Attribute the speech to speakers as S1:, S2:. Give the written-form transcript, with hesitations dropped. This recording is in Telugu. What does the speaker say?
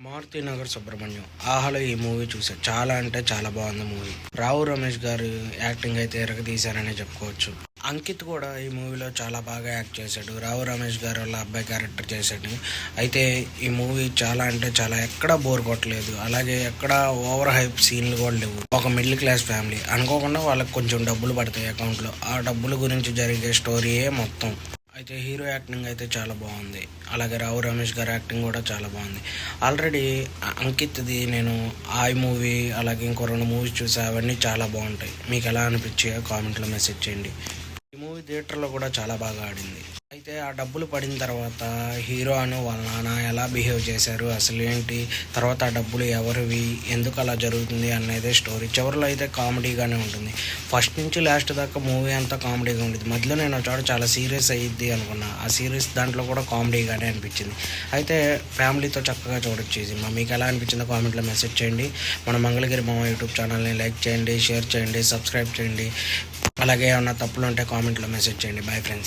S1: మారుతినగర్ సుబ్రహ్మణ్యం ఆహలో ఈ మూవీ చూసా. చాలా అంటే చాలా బాగుంది మూవీ. రావు రమేష్ గారు యాక్టింగ్ అయితే ఎరగదీశారనే చెప్పుకోవచ్చు. అంకిత్ కూడా ఈ మూవీలో చాలా బాగా యాక్ట్ చేశాడు. రావు రమేష్ గారు వాళ్ళ అబ్బాయి క్యారెక్టర్ చేశాడు. అయితే ఈ మూవీ చాలా అంటే చాలా ఎక్కడా బోర్ కొట్టలేదు. అలాగే ఎక్కడ ఓవర్ హైప్ సీన్లు కూడా లేవు. ఒక మిడిల్ క్లాస్ ఫ్యామిలీ అనుకోకుండా వాళ్ళకి కొంచెం డబ్బులు పడతాయి అకౌంట్లో. ఆ డబ్బుల గురించి జరిగే స్టోరీయే మొత్తం. అయితే హీరో యాక్టింగ్ అయితే చాలా బాగుంది. అలాగే రావు రమేష్ గారి యాక్టింగ్ కూడా చాలా బాగుంది. ఆల్రెడీ అంకిత్ది నేను ఆయ్ మూవీ అలాగే ఇంకో 2 మూవీస్ చూసా. అవన్నీ చాలా బాగుంటాయి. మీకు ఎలా అనిపించాయో కామెంట్లో మెసేజ్ చేయండి. ఈ మూవీ థియేటర్లో కూడా చాలా బాగా ఆడింది. అయితే ఆ డబ్బులు పడిన తర్వాత హీరో అని వాళ్ళ నాన్న ఎలా బిహేవ్ చేశారు, అసలు ఏంటి, తర్వాత ఆ డబ్బులు ఎవరివి, ఎందుకు అలా జరుగుతుంది అనేది స్టోరీ. చివరిలో అయితే కామెడీగానే ఉంటుంది. ఫస్ట్ నుంచి లాస్ట్ దాకా మూవీ అంతా కామెడీగా ఉంటుంది. మధ్యలో నేను చోట చాలా సీరియస్ అయ్యిద్ది అనుకున్నా. ఆ సీరియస్ దాంట్లో కూడా కామెడీగానే అనిపించింది. అయితే ఫ్యామిలీతో చక్కగా చూడొచ్చు ఈ సినిమా. మీకు ఎలా అనిపించిందో కామెంట్లో మెసేజ్ చేయండి. మన మంగళగిరి మామ యూట్యూబ్ ఛానల్ని లైక్ చేయండి, షేర్ చేయండి, సబ్స్క్రైబ్ చేయండి. అలాగే ఏమన్నా తప్పులు ఉంటే కామెంట్లో మెసేజ్ చేయండి. Bye friends.